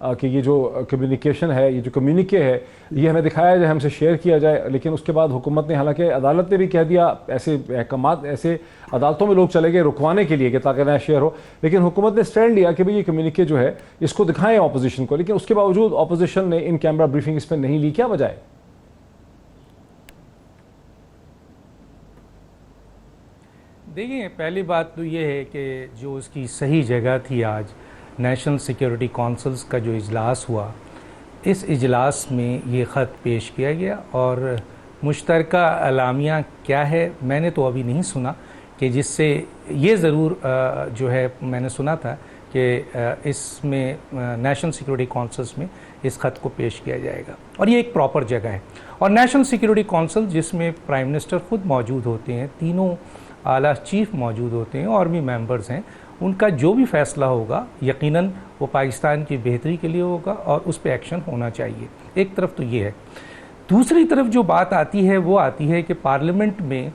کہ یہ جو کمیونیکیشن ہے، یہ جو کمیونیکے ہے، یہ ہمیں دکھایا جائے، ہم سے شیئر کیا جائے. لیکن اس کے بعد حکومت نے، حالانکہ عدالت نے بھی کہہ دیا، ایسے احکامات، ایسے عدالتوں میں لوگ چلے گئے رکوانے کے لیے کہ تاکہ نہ شیئر ہو، لیکن حکومت نے اسٹینڈ لیا کہ بھئی یہ کمیونیکے جو ہے اس کو دکھائیں اپوزیشن کو. لیکن اس کے باوجود اپوزیشن نے ان کیمرہ بریفنگ اس پہ نہیں لی. کیا وجہ ہے؟ دیکھیں، پہلی بات تو یہ ہے کہ جو اس کی صحیح جگہ تھی، آج نیشنل سیکیورٹی کونسلز کا جو اجلاس ہوا، اس اجلاس میں یہ خط پیش کیا گیا. اور مشترکہ اعلامیہ کیا ہے میں نے تو ابھی نہیں سنا، کہ جس سے یہ ضرور جو ہے میں نے سنا تھا کہ اس میں نیشنل سیکیورٹی کونسلز میں اس خط کو پیش کیا جائے گا، اور یہ ایک پراپر جگہ ہے. اور نیشنل سیکیورٹی کونسل جس میں پرائم منسٹر خود موجود ہوتے ہیں، تینوں اعلیٰ چیف موجود ہوتے ہیں اور بھی ممبرز ہیں، ان کا جو بھی فیصلہ ہوگا یقیناً وہ پاکستان کی بہتری کے لیے ہوگا اور اس پہ ایکشن ہونا چاہیے. ایک طرف تو یہ ہے. دوسری طرف جو بات آتی ہے وہ آتی ہے کہ پارلیمنٹ میں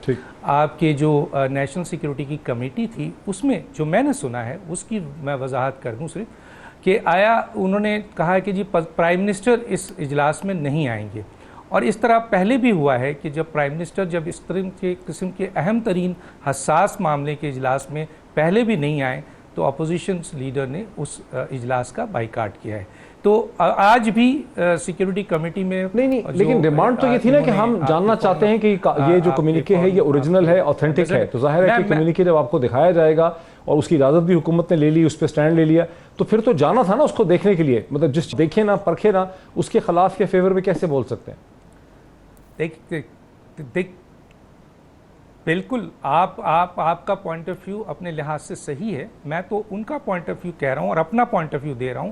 آپ کے جو نیشنل سیکیورٹی کی کمیٹی تھی، اس میں جو میں نے سنا ہے اس کی میں وضاحت کر دوں صرف، کہ آیا انہوں نے کہا کہ جی پرائم منسٹر اس اجلاس میں نہیں آئیں گے. اور اس طرح پہلے بھی ہوا ہے کہ جب پرائم منسٹر جب اس طرح کے قسم کے اہم ترین حساس معاملے کے اجلاس میں پہلے بھی نہیں آئے تو اپوزیشن لیڈر نے اس اجلاس کا بائیکاٹ کیا ہے. تو آج بھی سیکیورٹی کمیٹی میں نہیں لیکن ڈیمانڈ تو یہ تھی نا کہ ہم جاننا چاہتے ہیں کہ یہ جو کمیونیکے ہے یہ اوریجنل ہے، اوتھینٹک ہے. تو ظاہر ہے کہ کمیونیکے جب آپ کو دکھایا جائے گا اور اس کی اجازت بھی حکومت نے لے لی، اس پہ سٹینڈ لے لیا، تو پھر تو جانا تھا نا اس کو دیکھنے کے لیے. مطلب جس دیکھے نہ پرکھے نہ، اس کے خلاف کے فیور میں کیسے بول سکتے ہیں؟ دیکھ بالکل آپ کا پوائنٹ آف ویو اپنے لحاظ سے صحیح ہے. میں تو ان کا پوائنٹ آف ویو کہہ رہا ہوں اور اپنا پوائنٹ آف ویو دے رہا ہوں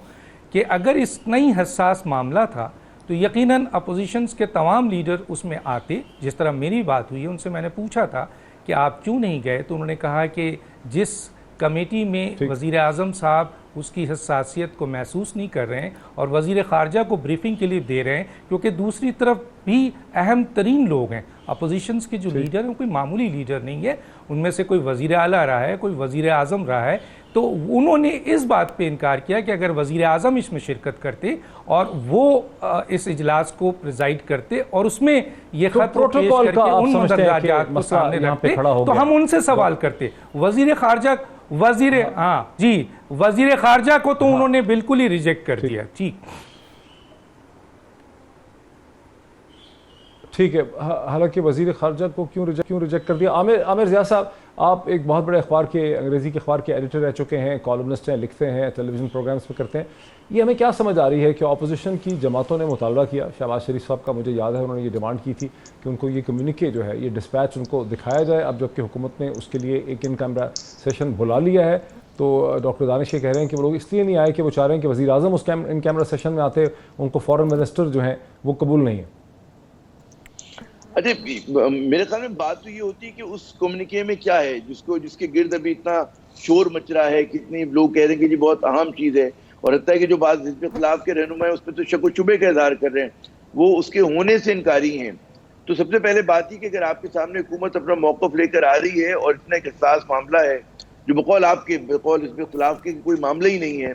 کہ اگر اس نئی حساس معاملہ تھا تو یقیناً اپوزیشنز کے تمام لیڈر اس میں آتے. جس طرح میری بات ہوئی ہے، ان سے میں نے پوچھا تھا کہ آپ کیوں نہیں گئے، تو انہوں نے کہا کہ جس کمیٹی میں وزیر اعظم صاحب اس کی حساسیت کو محسوس نہیں کر رہے ہیں اور وزیر خارجہ کو بریفنگ کے لیے دے رہے ہیں، کیونکہ دوسری طرف بھی اہم ترین لوگ ہیں اپوزیشنز کے جو لیڈر ہیں، کوئی معمولی لیڈر نہیں ہے، ان میں سے کوئی وزیر اعلیٰ رہا ہے، کوئی وزیر اعظم رہا ہے. تو انہوں نے اس بات پہ انکار کیا کہ اگر وزیر اعظم اس میں شرکت کرتے اور وہ اس اجلاس کو پریزائڈ کرتے اور اس میں یہ خط پیش کر کے ان مندرجات کو سامنے رکھتے تو ہم ان سے سوال کرتے. وزیر خارجہ کو تو انہوں نے بالکل ہی ریجیکٹ کر دیا. ٹھیک ہے. حالانکہ وزیر خارجہ کو کیوں ریجیکٹ کر دیا؟ عامر ضیاء صاحب، آپ ایک بہت بڑے اخبار کے، انگریزی کے اخبار کے ایڈیٹر رہ چکے ہیں، کالمنسٹ ہیں، لکھتے ہیں، ٹیلی ویژن پروگرامز پہ کرتے ہیں. یہ ہمیں کیا سمجھ آ رہی ہے کہ اپوزیشن کی جماعتوں نے مطالبہ کیا، شہباز شریف صاحب کا مجھے یاد ہے انہوں نے یہ ڈیمانڈ کی تھی کہ ان کو یہ کمیونیکے جو ہے، یہ ڈسپیچ ان کو دکھایا جائے. اب جبکہ حکومت نے اس کے لیے ایک ان کیمرہ سیشن بلا لیا ہے، تو ڈاکٹر دانش یہ کہہ رہے ہیں کہ وہ لوگ اس لیے نہیں آئے کہ وہ چاہ رہے ہیں کہ وزیر اعظم اس ان کیمرہ سیشن میں آتے، ان کو فورن منسٹر جو ہیں وہ قبول نہیں ہے. میرے خیال میں بات تو یہ ہوتی ہے کہ اس کمیونیکے میں کیا ہے جس کے گرد ابھی اتنا شور مچ رہا ہے، کتنی لوگ کہہ رہے ہیں کہ جی بہت اہم چیز ہے، اور حتیٰ کہ جو بعض حزب خلاف کے رہنما ہیں اس پہ تو شک و شبے کا اظہار کر رہے ہیں، وہ اس کے ہونے سے انکاری ہیں. تو سب سے پہلے بات یہ کہ اگر آپ کے سامنے حکومت اپنا موقف لے کر آ رہی ہے اور اتنا ایک حساس معاملہ ہے جو بقول حزب خلاف کے کوئی معاملہ ہی نہیں ہے،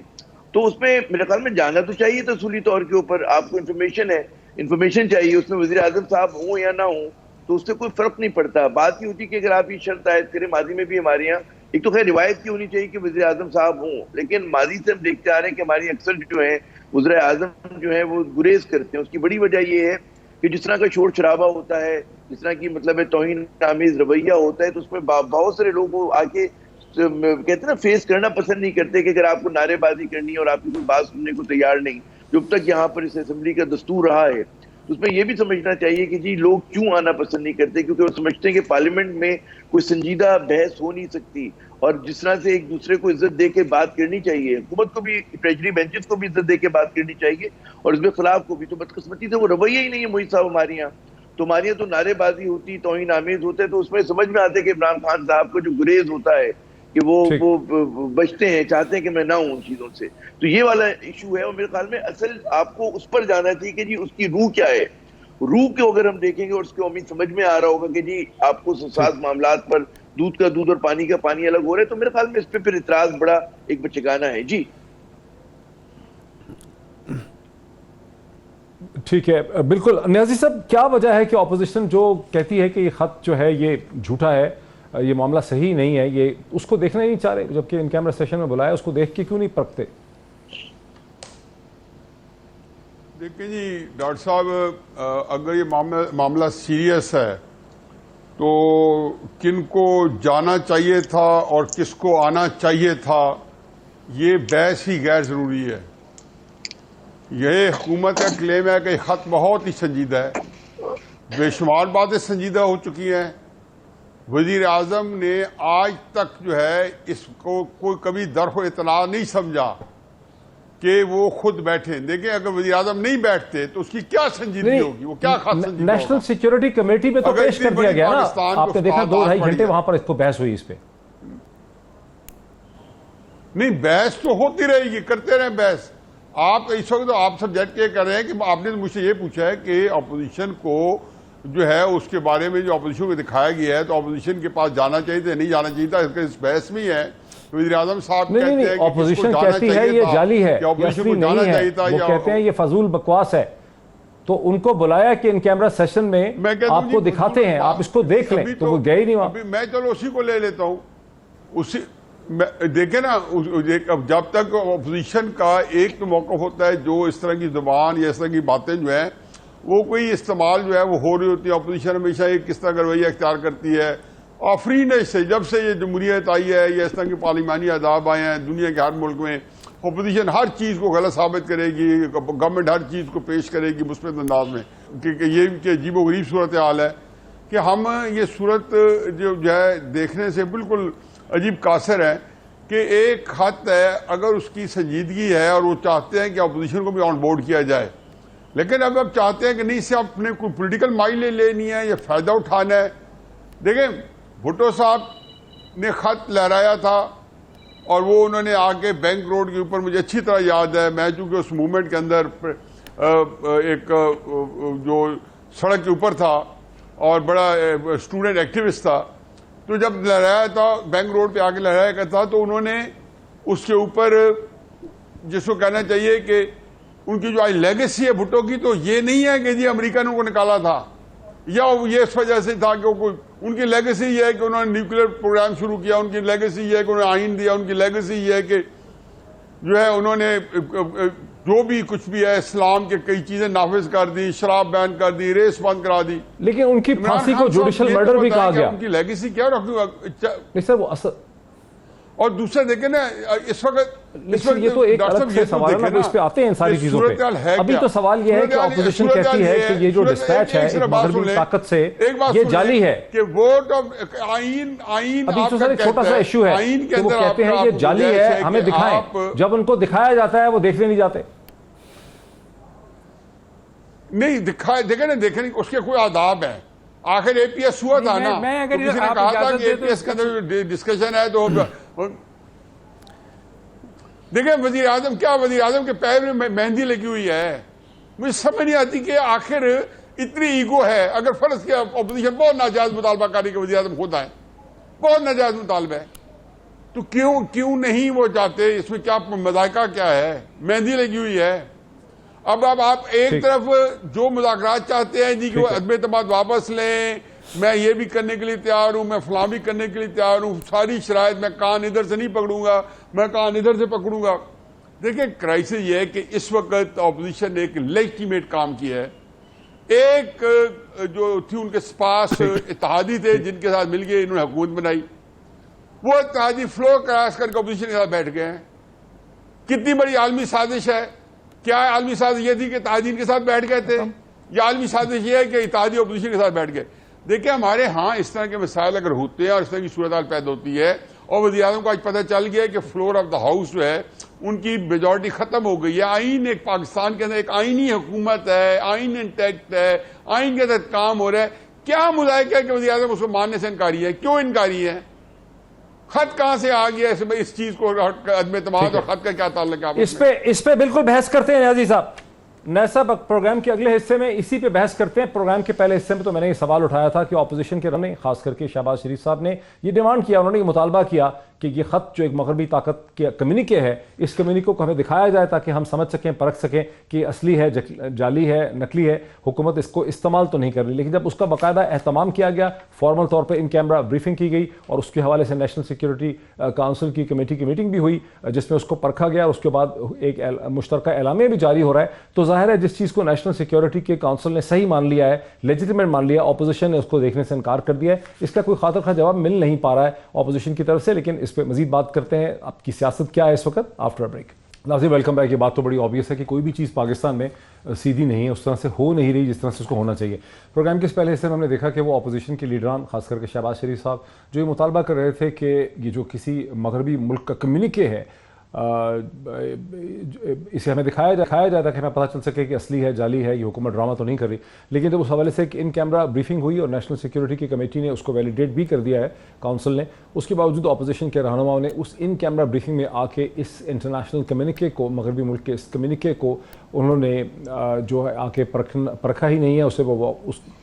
تو اس میں میرے خیال میں جانا تو چاہیے تسولی طور کے اوپر. آپ کو انفارمیشن چاہیے، اس میں وزیر اعظم صاحب ہوں یا نہ ہوں تو اس سے کوئی فرق نہیں پڑتا. بات یہ ہوتی کہ اگر آپ یہ شرط عائد کریں، ماضی میں بھی ہمارے یہاں ایک تو خیر روایت کی ہونی چاہیے کہ وزیر اعظم صاحب ہوں، لیکن ماضی سے ہم دیکھتے آ رہے ہیں کہ ہماری اکثر جو ہیں وزیر اعظم جو ہیں وہ گریز کرتے ہیں. اس کی بڑی وجہ یہ ہے کہ جس طرح کا شور شرابہ ہوتا ہے، جس طرح کی مطلب توہین آمیز رویہ ہوتا ہے، تو اس میں بہت سارے لوگ وہ آ کے کہتے ہیں نا فیس کرنا پسند نہیں کرتے کہ اگر آپ کو نعرے بازی کرنی ہے اور آپ کی کوئی بات سننے کو تیار نہیں، جب تک یہاں پر اس اسمبلی کا دستور رہا ہے. اس میں یہ بھی سمجھنا چاہیے کہ جی لوگ کیوں آنا پسند نہیں کرتے، کیونکہ وہ سمجھتے ہیں کہ پارلیمنٹ میں کوئی سنجیدہ بحث ہو نہیں سکتی، اور جس طرح سے ایک دوسرے کو عزت دے کے بات کرنی چاہیے، حکومت کو بھی، ٹریجری بینچز کو بھی عزت دے کے بات کرنی چاہیے، اور اس کے خلاف کو بھی. تو بدقسمتی سے وہ رویہ ہی نہیں ہے محیط صاحب ہمارے یہاں. تو ہمارے یہاں تو نعرے بازی ہوتی، توہین آمیز ہوتے، تو اس میں سمجھ میں آتے کہ عمران خان صاحب کا جو گریز ہوتا ہے کہ وہ بچتے ہیں، چاہتے ہیں کہ میں نہ ہوں ان چیزوں سے. تو یہ والا ایشو ہے، اور میرے خیال میں اصل آپ کو اس پر جانا چاہیے کہ جی اس کی روح کیا ہے. روح کو اگر ہم دیکھیں گے اور اس کی امید سمجھ میں آ رہا ہوگا کہ جی آپ کو حساس معاملات پر دودھ کا دودھ اور پانی کا پانی الگ ہو رہا ہے، تو میرے خیال میں اس پہ پھر اعتراض بڑا ایک بچگانہ ہے. جی ٹھیک ہے، بالکل نیازی صاحب، کیا وجہ ہے کہ اپوزیشن جو کہتی ہے کہ یہ خط جو ہے یہ جھوٹا ہے، یہ معاملہ صحیح نہیں ہے، یہ اس کو دیکھنا ہی نہیں چاہ رہے، جبکہ ان کیمرہ سیشن میں بلایا اس کو دیکھ کے کیوں نہیں پرکھتے؟ دیکھیں جی ڈاکٹر صاحب، اگر یہ معاملہ سیریس ہے تو کن کو جانا چاہیے تھا اور کس کو آنا چاہیے تھا، یہ بحث ہی غیر ضروری ہے۔ یہ حکومت کا کلیم ہے کہ یہ خط بہت ہی سنجیدہ ہے، بے شمار باتیں سنجیدہ ہو چکی ہیں۔ وزیر اعظم نے آج تک جو ہے اس کو کوئی کبھی درخ و اطلاع نہیں سمجھا کہ وہ خود بیٹھیں۔ دیکھیں اگر وزیر اعظم نہیں بیٹھتے تو اس کی کیا سنجیدگی ہوگی، وہ کیا خط سنجیدہ ہوگا؟ نیشنل سیکیورٹی کمیٹی پہ تو پیش کر دیا گیا نا، آپ نے دیکھا 2-2.5 گھنٹے وہاں پر اس کو بحث ہوئی اس پہ۔ نہیں بحث تو ہوتی رہے گی، کرتے رہیں بحث۔ آپ اس وقت آپ سبجیکٹ یہ کر رہے ہیں کہ آپ نے مجھ سے یہ پوچھا ہے کہ اپوزیشن کو جو ہے اس کے بارے میں جو اپوزیشن کو دکھایا گیا ہے تو اپوزیشن کے پاس جانا چاہیے تھا نہیں جانا چاہیے تھا، اس بحث میں ہے۔ وزیر اعظم صاحب کہتے ہیں کہ اپوزیشن کہتی ہے یہ جعلی ہے، یہ اصلی نہیں ہے، وہ کہتے ہیں یہ فضول بکواس ہے، تو ان کو بلایا کہ ان کیمرہ سیشن میں آپ کو دکھاتے ہیں، آپ اس کو دیکھ لیں، تو وہ گئے ہی نہیں وہاں۔ میں چلو اسی کو لے لیتا ہوں، اسی دیکھیں نا، جب تک اپوزیشن کا ایک تو موقف ہوتا ہے جو اس طرح کی زبان یا اس طرح کی باتیں جو ہیں وہ کوئی استعمال جو ہے وہ ہو رہی ہوتی ہے۔ اپوزیشن ہمیشہ ایک کس طرح کا رویہ اختیار کرتی ہے، آفرین سے جب سے یہ جمہوریت آئی ہے یا اس طرح کے پارلیمانی عذاب آئے ہیں دنیا کے ہر ملک میں، اپوزیشن ہر چیز کو غلط ثابت کرے گی، گورنمنٹ ہر چیز کو پیش کرے گی مثبت انداز میں، کہ یہ کہ عجیب و غریب صورتحال ہے کہ ہم یہ صورت جو ہے دیکھنے سے بالکل عجیب قاصر ہے کہ ایک خط ہے، اگر اس کی سنجیدگی ہے اور وہ چاہتے ہیں کہ اپوزیشن کو بھی آن بورڈ کیا جائے، لیکن اب چاہتے ہیں کہ نہیں سے اپنے کوئی پولیٹیکل مائلے لینی ہے یا فائدہ اٹھانا ہے۔ دیکھیں بھٹو صاحب نے خط لہرایا تھا اور وہ انہوں نے آ کے بینک روڈ کے اوپر، مجھے اچھی طرح یاد ہے، میں چونکہ اس موومنٹ کے اندر ایک جو سڑک کے اوپر تھا اور بڑا اسٹوڈنٹ ایکٹیوسٹ تھا، تو جب لہرایا تھا بینک روڈ پہ آ کے لہرایا گیا تھا تو انہوں نے اس کے اوپر جس کو کہنا چاہیے کہ ان کی جو آج لیگیسی ہے بھٹو کی، تو یہ نہیں ہے کہ جی امریکہ نے ان کو نکالا تھا یا یہ اس وجہ سے تھا کہ ان کی لیگیسی یہ ہے کہ انہوں نے نیوکلیر پروگرام شروع کیا، ان کی لیگیسی یہ ہے کہ انہوں نے آئین دیا، ان کی لیگیسی یہ ہے کہ جو ہے انہوں نے جو بھی کچھ بھی ہے اسلام کے کئی چیزیں نافذ کر دی، شراب بین کر دی، ریس بند کرا دی، لیکن ان کی پھانسی کو جوڈیشل مرڈر بھی کہا گیا۔ ان کی لیگیسی کیا رکھوں گا؟ نہیں سر، وہ اصل اور دوسرے دیکھیں نا اس وقت یہ تو ایک الگ سے سوال ہے نا، اس پہ آتے ہیں ان ساری چیزوں پہ۔ ابھی تو سوال یہ ہے کہ اپوزیشن کہتی ہے کہ یہ جو ڈسپیچ ہے ایک مغربی طاقت سے یہ جعلی ہے، کہ ووٹ آئین ابھی تو سر ایک چھوٹا سا ایشو ہے کہ وہ کہتے ہیں یہ جعلی ہے، ہمیں دکھائیں، جب ان کو دکھایا جاتا ہے وہ دیکھنے نہیں جاتے۔ نہیں دکھائے، دیکھیں نا، دیکھیں اس کے کوئی آداب ہے۔ آخر اے پی ایس ہوا تھا نا، کسی نے کہا تھا کہ اے پی ایس کا ڈسکشن ہے تو دیکھیں وزیر اعظم کیا، وزیر اعظم کے پیر میں مہندی لگی ہوئی ہے۔ مجھے سمجھ نہیں آتی کہ آخر اتنی ایگو ہے۔ اگر فرض کیا اپوزیشن بہت ناجائز مطالبہ کر رہی کہ وزیر اعظم خود آئے، بہت ناجائز مطالبہ ہے، تو کیوں نہیں وہ چاہتے؟ اس میں کیا مذائقہ کیا ہے؟ مہندی لگی ہوئی ہے۔ اب آپ ایک طرف جو مذاکرات چاہتے ہیں جی کہ وہ عدم اعتماد واپس لیں، میں یہ بھی کرنے کے لیے تیار ہوں، میں فلاں بھی کرنے کے لیے تیار ہوں، ساری شرائط، میں کان ادھر سے نہیں پکڑوں گا، میں کان ادھر سے پکڑوں گا۔ دیکھیں کرائسس یہ ہے کہ اس وقت اپوزیشن نے ایک لیجیٹیمیٹ کام کیا ہے۔ ایک جو تھی ان کے پاس اتحادی تھے جن کے ساتھ مل کے انہوں نے حکومت بنائی، وہ اتحادی فلور کراس کر کے اپوزیشن کے ساتھ بیٹھ گئے ہیں۔ کتنی بڑی عالمی سازش ہے؟ کیا عالمی سازش یہ تھی کہ اتحادی ان کے ساتھ بیٹھ گئے تھے، یا عالمی سازش یہ ہے کہ اتحادی اپوزیشن کے ساتھ بیٹھ گئے؟ دیکھیں ہمارے ہاں اس طرح کے مسائل اگر ہوتے ہیں اور اس طرح کی صورتحال پیدا ہوتی ہے، اور وزیر اعظم کو آج پتہ چل گیا ہے کہ فلور آف دا ہاؤس جو ہے ان کی میجورٹی ختم ہو گئی ہے، آئین ایک پاکستان کے اندر ایک آئینی حکومت ہے، آئین انٹیکٹ ہے، آئین کے تحت کام ہو رہا ہے، کیا مذائقہ ہے کہ وزیر اعظم اس کو ماننے سے انکاری ہے؟ کیوں انکاری ہے؟ خط کہاں سے آ گیا اس چیز کو؟ عدم اعتماد اور خط کا کیا تعلق ہے؟ اس پہ بالکل بحث کرتے ہیں نیازی صاحب۔ نیسا پروگرام کے اگلے حصے میں اسی پہ بحث کرتے ہیں۔ پروگرام کے پہلے حصے میں تو میں نے یہ سوال اٹھایا تھا کہ اپوزیشن کے رہنما خاص کر کے شہباز شریف صاحب نے یہ ڈیمانڈ کیا، انہوں نے یہ مطالبہ کیا کہ یہ خط جو ایک مغربی طاقت کے کمیونیکے ہے، اس کمیونیکے کو ہمیں دکھایا جائے تاکہ ہم سمجھ سکیں، پرکھ سکیں کہ اصلی ہے، جعلی ہے، نقلی ہے، حکومت اس کو استعمال تو نہیں کر رہی. لیکن جب اس کا باقاعدہ اہتمام کیا گیا، فارمل طور پہ ان کیمرہ بریفنگ کی گئی اور اس کے حوالے سے نیشنل سیکیورٹی کونسل کی کمیٹی کی میٹنگ بھی ہوئی جس میں اس کو پرکھا گیا اور اس کے بعد ایک مشترکہ اعلامیہ بھی جاری ہو رہا ہے، تو ظاہر ہے جس چیز کو نیشنل سیکیورٹی کے کونسل نے صحیح مان لیا ہے، لیجیٹیمیٹ مان لیا، اپوزیشن نے اس کو دیکھنے سے انکار کر دیا ہے. اس کا کوئی خاطر خواہ جواب مل نہیں پا رہا ہے اپوزیشن کی طرف سے، لیکن اس پہ مزید بات کرتے ہیں. آپ کی سیاست کیا ہے اس وقت آفٹر بریک. ناظرین ویلکم بیک. یہ بات تو بڑی آبویس ہے کہ کوئی بھی چیز پاکستان میں سیدھی نہیں ہے، اس طرح سے ہو نہیں رہی جس طرح سے اس کو ہونا چاہیے. پروگرام کے اس پہلے حصے میں ہم نے دیکھا کہ وہ اپوزیشن کے لیڈران، خاص کر کے شہباز شریف صاحب، جو یہ مطالبہ کر رہے تھے کہ یہ جو کسی مغربی ملک کا کمیونیکے ہے اسے ہمیں دکھایا جائے تاکہ ہمیں پتہ چل سکے کہ اصلی ہے، جعلی ہے، یہ حکومت ڈرامہ تو نہیں کر رہی. لیکن جب اس حوالے سے ایک ان کیمرہ بریفنگ ہوئی اور نیشنل سیکیورٹی کی کمیٹی نے اس کو ویلیڈیٹ بھی کر دیا ہے کونسل نے، اس کے باوجود اپوزیشن کے رہنماؤں نے اس ان کیمرہ بریفنگ میں آ کے اس انٹرنیشنل کمیونیکے کو، مغربی ملک کے اس کمیونیکے کو انہوں نے جو ہے آ کے پرکھا ہی نہیں ہے، اسے وہ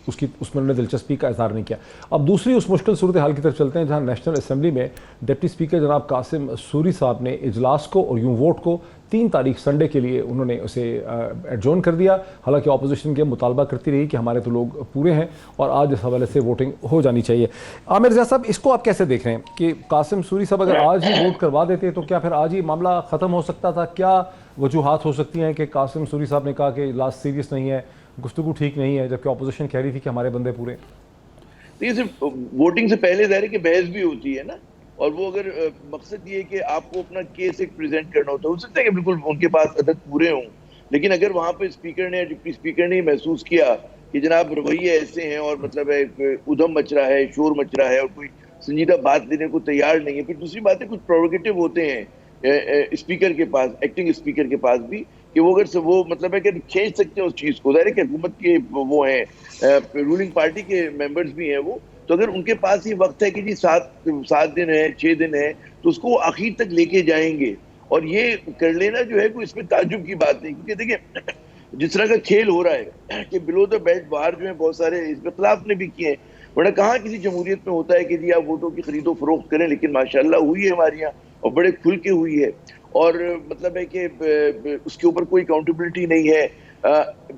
اس میں انہوں نے دلچسپی کا اظہار نہیں کیا. اب دوسری اس مشکل صورتحال کی طرف چلتے ہیں جہاں نیشنل اسمبلی میں ڈپٹی اسپیکر جناب قاسم سوری صاحب نے اجلاس کو اور یوں ووٹ کو 3 تاریخ سنڈے کے لیے انہوں نے اسے ایڈجورن کر دیا. حالانکہ اپوزیشن کے مطالبہ کرتی رہی کہ ہمارے تو لوگ پورے ہیں اور آج اس حوالے سے ووٹنگ ہو جانی چاہیے. عامر رضا صاحب، اس کو آپ کیسے دیکھ رہے ہیں کہ قاسم سوری صاحب اگر آج ہی ووٹ کروا دیتے تو کیا پھر آج ہی معاملہ ختم ہو سکتا تھا؟ کیا وجوہات ہو سکتی ہیں کہ قاسم سوری صاحب نے کہا کہ اجلاس سیریس نہیں ہے، گفتگو ٹھیک نہیں ہے، جبکہ اپوزیشن کہہ رہی تھی کہ ہمارے بندے پورے ہیں؟ یہ صرف ووٹنگ سے پہلے ظاہر ہے کہ بحث بھی ہوتی ہے نا، اور وہ اگر مقصد یہ ہے کہ آپ کو اپنا کیس ایک پریزنٹ کرنا ہوتا ہے، ہو سکتا ہے کہ بالکل ان کے پاس عدد پورے ہوں، لیکن اگر وہاں پہ اسپیکر نے، ڈپٹی اسپیکر نے محسوس کیا کہ جناب رویے ایسے ہیں اور مطلب ہے ادھم مچ رہا ہے، شور مچ رہا ہے اور کوئی سنجیدہ بات دینے کو تیار نہیں ہے. پھر دوسری بات ہے کچھ پروگیٹو ہوتے ہیں اسپیکر کے پاس، ایکٹنگ اسپیکر کے پاس بھی، کہ وہ اگر وہ مطلب ہے کہ کھینچ سکتے ہیں اس چیز کو. ظاہر ہے کہ حکومت کے وہ ہیں، رولنگ پارٹی کے ممبرز بھی ہیں وہ، تو اگر ان کے پاس یہ وقت ہے کہ جی 7 دن ہے، 6 دن ہے، تو اس کو وہ آخر تک لے کے جائیں گے. اور یہ کر لینا جو ہے کوئی اس میں تعجب کی بات نہیں، کیونکہ دیکھیں جس طرح کا کھیل ہو رہا ہے کہ بلو دا بیلٹ باہر جو ہے بہت سارے اس کے خلاف نے بھی کیے ہیں، ورنہ کہاں کسی جمہوریت میں ہوتا ہے کہ جی آپ ووٹوں کی خرید و فروخت کریں. لیکن ماشاءاللہ ہوئی ہے ہمارے یہاں اور بڑے کھل کے ہوئی ہے، اور مطلب ہے کہ اس کے اوپر کوئی اکاؤنٹیبلٹی نہیں ہے.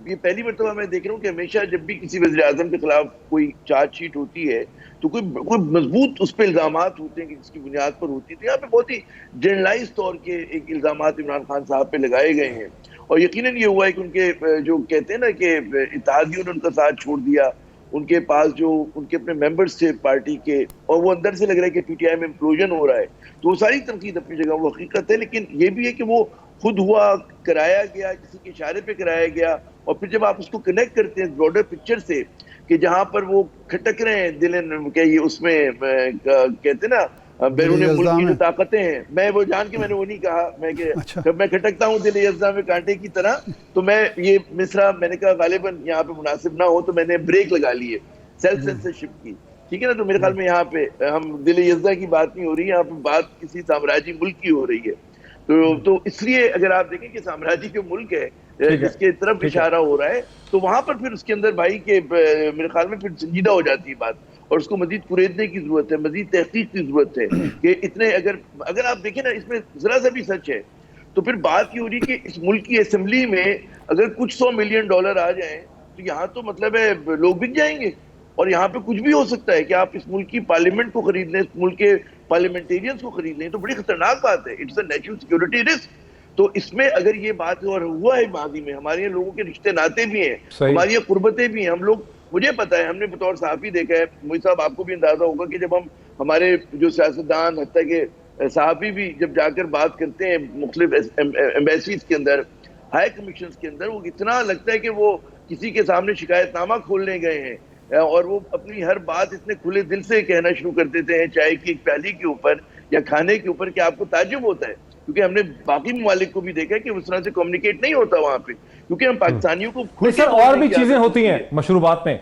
یہ پہلی مرتبہ میں دیکھ رہا ہوں کہ ہمیشہ جب بھی کسی وزیر اعظم کے خلاف کوئی چارج شیٹ ہوتی ہے تو کوئی مضبوط اس پہ الزامات ہوتے ہیں کہ جس کی بنیاد پر ہوتی ہے. تو یہاں پہ بہت ہی جنرلائز طور کے ایک الزامات عمران خان صاحب پہ لگائے گئے ہیں، اور یقیناً یہ ہوا ہے کہ ان کے جو کہتے ہیں نا کہ اتحادیوں نے ان کا ساتھ چھوڑ دیا، ان کے پاس جو ان کے اپنے ممبرز تھے پارٹی کے، اور وہ اندر سے لگ رہا ہے کہ پی ٹی آئی میں امپلوژن ہو رہا ہے. تو وہ ساری تنقید اپنی جگہ وہ حقیقت ہے، لیکن یہ بھی ہے کہ وہ خود ہوا، کرایا گیا، کسی کے اشارے پہ کرایا گیا. اور پھر جب آپ اس کو کنیکٹ کرتے ہیں براڈر پکچر سے کہ جہاں پر وہ کھٹک رہے ہیں دل کہ یہ اس میں کہتے ہیں نا بیرون ملک کی جو طاقتیں ہیں، میں وہ جان کے میں نے وہ نہیں کہا، میں کہ جب میں کھٹکتا ہوں دل یزداں میں کانٹے کی طرح، تو میں یہ مصرع میں نے کہا غالباً یہاں پہ مناسب نہ ہو، تو میں نے بریک لگا لی ہے سیلف سینسرشپ کی، ٹھیک ہے نا. تو میرے خیال میں یہاں پہ ہم دل یزداں کی بات نہیں ہو رہی، یہاں پہ بات کسی سامراجی ملک کی ہو رہی ہے. تو اس لیے اگر آپ دیکھیں کہ سامراجی جو ملک ہے جس کے طرف اشارہ ہو رہا ہے، تو وہاں پر پھر اس کے اندر بھائی کہ میرے خیال میں پھر سنجیدہ ہو جاتی ہے بات، اور اس کو مزید قریدنے کی ضرورت ہے، مزید تحقیق کی ضرورت ہے کہ اتنے اگر آپ دیکھیں نا اس میں ذرا سا بھی سچ ہے تو پھر بات یہ ہو رہی کہ اس ملک کی اسمبلی میں اگر کچھ $100 ملین آ جائیں تو یہاں تو مطلب ہے لوگ بک جائیں گے، اور یہاں پہ کچھ بھی ہو سکتا ہے کہ آپ اس ملک کی پارلیمنٹ کو خرید لیں، اس ملک کے پارلیمنٹیرینز کو خرید لیں، تو بڑی خطرناک بات ہے. It's a national security risk. تو اس میں اگر یہ بات اور ہوا ہے ماضی میں، ہمارے یہاں لوگوں کے رشتے ناتے بھی ہیں، ہماری یہاں قربتیں بھی ہیں، ہم لوگ، مجھے پتا ہے، ہم نے بطور صحافی دیکھا ہے، موئی صاحب آپ کو بھی اندازہ ہوگا کہ جب ہمارے جو سیاستدان حتیٰ کہ صحافی بھی جب جا کر بات کرتے ہیں مختلف ایمبیسیز کے اندر، ہائی کمیشنز کے اندر، وہ اتنا لگتا ہے کہ وہ کسی کے سامنے شکایت نامہ کھولنے گئے ہیں، اور وہ اپنی ہر بات اتنے کھلے دل سے کہنا شروع کر دیتے ہیں چائے کی ایک پیالی کے اوپر یا کھانے کے اوپر کہ آپ کو تعجب ہوتا ہے. کیونکہ ہم نے باقی ممالک کو بھی دیکھا ہے کہ اس طرح سے کمیونیکیٹ نہیں ہوتا وہاں پہ، کیونکہ ہم پاکستانیوں کو سر اور بھی چیزیں ہوتی ہیں مشروبات میں،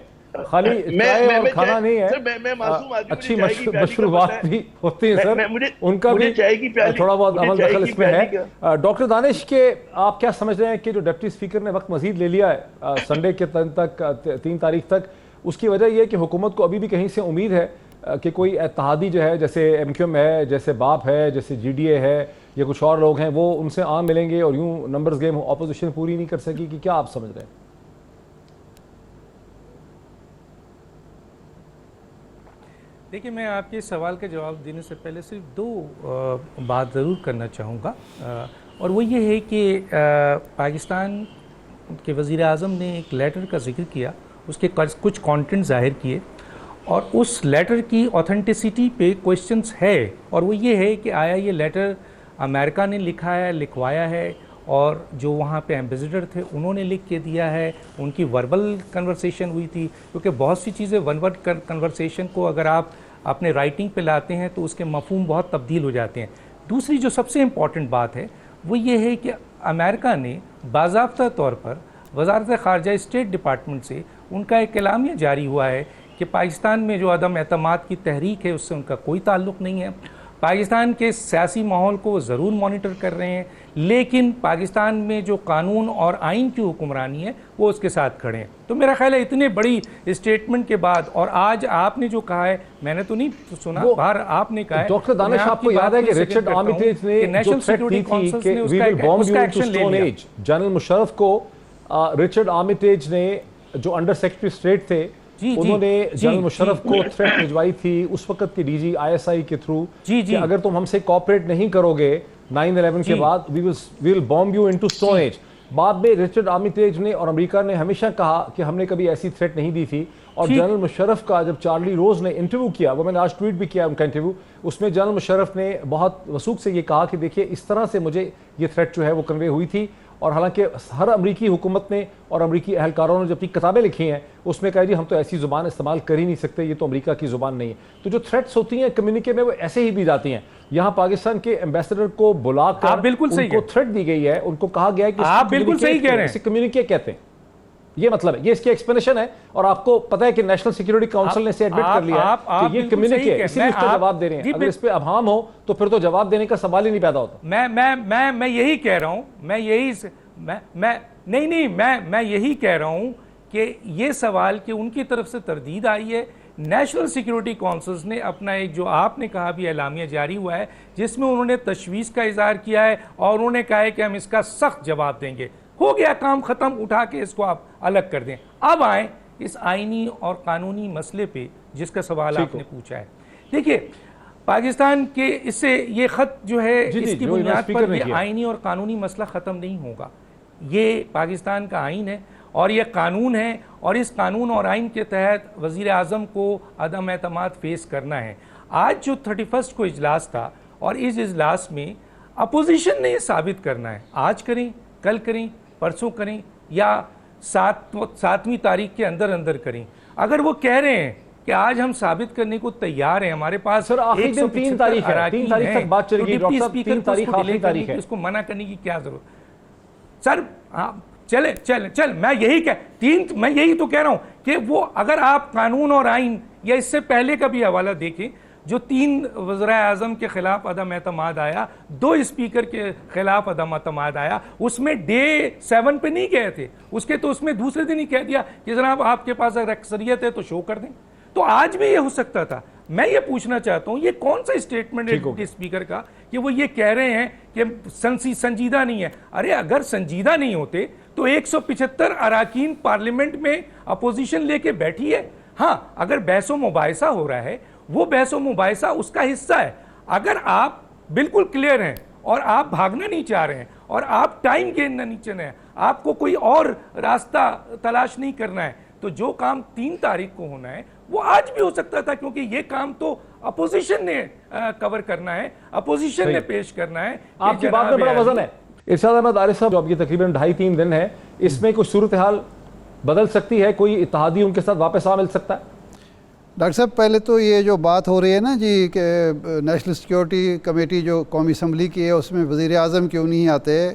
خالی چائے اور کھانا نہیں ہے، اچھی مشروبات بھی ہوتی ہیں سر، ان کا بھی تھوڑا بہت عمل دخل اس میں ہے. ڈاکٹر دانش کے آپ کیا سمجھ رہے ہیں کہ جو ڈپٹی اسپیکر نے وقت مزید لے لیا ہے سنڈے کے دن تک، 3 تاریخ تک، اس کی وجہ یہ ہے کہ حکومت کو ابھی بھی کہیں سے امید ہے کہ کوئی اتحادی جو ہے جیسے MQM ہے, جیسے باپ ہے, جیسے GDA ہے یا کچھ اور لوگ ہیں, وہ ان سے عام ملیں گے اور یوں نمبرز گیم اپوزیشن پوری نہیں کر سکے گی؟ کیا آپ سمجھ رہے ہیں؟ دیکھیے میں آپ کے سوال کا جواب دینے سے پہلے صرف دو بات ضرور کرنا چاہوں گا, اور وہ یہ ہے کہ پاکستان کے وزیر اعظم نے ایک لیٹر کا ذکر کیا, اس کے کچھ کانٹینٹ ظاہر کیے, اور اس لیٹر کی اوتھینٹسٹی پہ کوشچنس ہے, اور وہ یہ ہے کہ آیا یہ لیٹر امریکہ نے لکھا ہے, لکھوایا ہے, اور جو وہاں پہ ایمبیسڈر تھے انہوں نے لکھ کے دیا ہے, ان کی وربل کنورسیشن ہوئی تھی, کیونکہ بہت سی چیزیں وربل کنورسیشن کو اگر آپ اپنے رائٹنگ پہ لاتے ہیں تو اس کے مفہوم بہت تبدیل ہو جاتے ہیں. دوسری جو سب سے امپورٹنٹ بات ہے وہ یہ ہے کہ امریکہ نے باضابطہ طور پر وزارت خارجہ اسٹیٹ ڈپارٹمنٹ سے ان کا ایک اعلامیہ جاری ہوا ہے کہ پاکستان میں جو عدم اعتماد کی تحریک ہے اس سے ان کا کوئی تعلق نہیں ہے. پاکستان کے سیاسی ماحول کو وہ ضرور مانیٹر کر رہے ہیں, لیکن پاکستان میں جو قانون اور آئین کی حکمرانی ہے وہ اس کے ساتھ کھڑے ہیں. تو میرا خیال ہے اتنے بڑی اسٹیٹمنٹ کے بعد, اور آج آپ نے جو کہا ہے میں نے تو نہیں سنا, باہر آپ نے کہا ہے, ڈاکٹر دانش آپ کو یاد ہے کہ رچرڈ آرمیٹیج نے جو تھریٹ کی تھی کہ we will bomb you into stone age, General Musharraf کو رچرڈ آرمیٹیج نے جو انڈر سیکرٹری اسٹیٹ تھے انہوں نے جنرل مشرف کو تھریٹ بھجوائی تھی اس وقت کے DG ISI کے تھرو کہ اگر تم ہم سے کوآپریٹ نہیں کرو گے 9/11 کے بعد we will bomb you into stone age. بعد میں رچرڈ آرمیٹیج نے اور امریکہ نے ہمیشہ کہا کہ ہم نے کبھی ایسی تھریٹ نہیں دی تھی, اور جنرل مشرف کا جب چارلی روز نے انٹرویو کیا, وہ میں نے آج ٹویٹ بھی کیا ان کا انٹرویو, اس میں جنرل مشرف نے بہت وثوق سے یہ کہا کہ دیکھیے اس طرح سے مجھے یہ تھریٹ جو ہے وہ کنوے ہوئی تھی, اور حالانکہ ہر امریکی حکومت نے اور امریکی اہلکاروں نے جو اپنی کتابیں لکھی ہیں اس میں کہا جی ہم تو ایسی زبان استعمال کر ہی نہیں سکتے, یہ تو امریکہ کی زبان نہیں ہے. تو جو تھریٹس ہوتی ہیں کمیونیکے میں وہ ایسے ہی دی جاتی ہیں. یہاں پاکستان کے ایمبیسڈر کو بلا کر ان کو تھریٹ دی گئی ہے, ان کو کہا گیا ہے کہ آپ بالکل صحیح کہہ رہے ہیں, اسے کمیونیکے کہتے ہیں, یہ مطلب ہے, یہ اس کی ایکسپلینیشن ہے, اور آپ کو پتا ہے کہ نیشنل سیکیورٹی کاؤنسل نے اسے ایڈمٹ کر لیا ہے کہ یہ کمیونیکے ہے, اسی لیے اس کا جواب دے رہے ہیں. اگر اس پہ ابہام ہو تو پھر تو جواب دینے کا سوال ہی نہیں پیدا ہوتا. میں یہی کہہ رہا ہوں, میں یہی کہہ رہا ہوں کہ یہ سوال کہ ان کی طرف سے تردید آئی ہے. نیشنل سیکیورٹی کونسلز نے اپنا ایک جو آپ نے کہا بھی اعلامیہ جاری ہوا ہے جس میں انہوں نے تشویش کا اظہار کیا ہے, اور انہوں نے کہا ہے کہ ہم اس کا سخت جواب دیں گے. ہو گیا کام ختم, اٹھا کے اس کو آپ الگ کر دیں. اب آئیں اس آئینی اور قانونی مسئلے پہ جس کا سوال آپ نے پوچھا ہے. دیکھیے پاکستان کے اس سے یہ خط جو ہے اس کی بنیاد پر یہ آئینی اور قانونی مسئلہ ختم نہیں ہوگا. یہ پاکستان کا آئین ہے اور یہ قانون ہے, اور اس قانون اور آئین کے تحت وزیر اعظم کو عدم اعتماد فیس کرنا ہے. آج جو 31 کو اجلاس تھا, اور اس اجلاس میں اپوزیشن نے یہ ثابت کرنا ہے, آج کریں, کل کریں, پرسوں کریں, یا 7ویں تاریخ کے اندر کریں. اگر وہ کہہ رہے ہیں کہ آج ہم ثابت کرنے کو تیار ہیں, ہمارے پاس سر آخری دن 3 تاریخ ہے, 3 تاریخ تک بات چلے گی, ڈاکٹر صاحب 3 تاریخ آخری تاریخ ہے, اس کو منع کرنے کی کیا ضرورت. سر چل میں یہی تو کہہ رہا ہوں کہ وہ اگر آپ قانون اور آئین یا اس سے پہلے کا بھی حوالہ دیکھیں, جو 3 وزراء اعظم کے خلاف عدم اعتماد آیا, 2 اسپیکر کے خلاف عدم اعتماد آیا, اس میں ڈے 7 پہ نہیں گئے تھے, اس میں دوسرے دن ہی کہہ دیا کہ جناب آپ کے پاس اگر اکثریت ہے تو شو کر دیں. تو آج بھی یہ ہو سکتا تھا. میں یہ پوچھنا چاہتا ہوں یہ کون سا اسٹیٹمنٹ ہے ڈپٹی اسپیکر کا کہ وہ یہ کہہ رہے ہیں کہ سنجیدہ نہیں ہے. ارے اگر سنجیدہ نہیں ہوتے تو 175 اراکین پارلیمنٹ میں اپوزیشن لے کے بیٹھی ہے. ہاں اگر بحث و مباحثہ ہو رہا ہے, وہ بحث و مباحثہ اس کا حصہ ہے. اگر آپ بالکل کلیئر ہیں اور آپ بھاگنا نہیں چاہ رہے ہیں اور آپ ٹائم گین نہیں چاہ رہے ہیں, آپ کو کوئی اور راستہ تلاش نہیں کرنا ہے, تو جو کام 3 تاریخ کو ہونا ہے وہ آج بھی ہو سکتا تھا, کیونکہ یہ کام تو اپوزیشن نے کور کرنا ہے, اپوزیشن نے پیش کرنا ہے. آپ کی بات میں بڑا وزن ہے. ارشاد احمد عارف صاحب, جو اب یہ تقریباً 2.5-3 دن ہے, اس میں کوئی صورتحال بدل سکتی ہے, کوئی اتحادی ان کے ساتھ واپس آ مل سکتا ہے؟ ڈاکٹر صاحب پہلے تو یہ جو بات ہو رہی ہے نا جی کہ نیشنل سیکیورٹی کمیٹی جو قومی اسمبلی کی ہے اس میں وزیر اعظم کیوں نہیں آتے.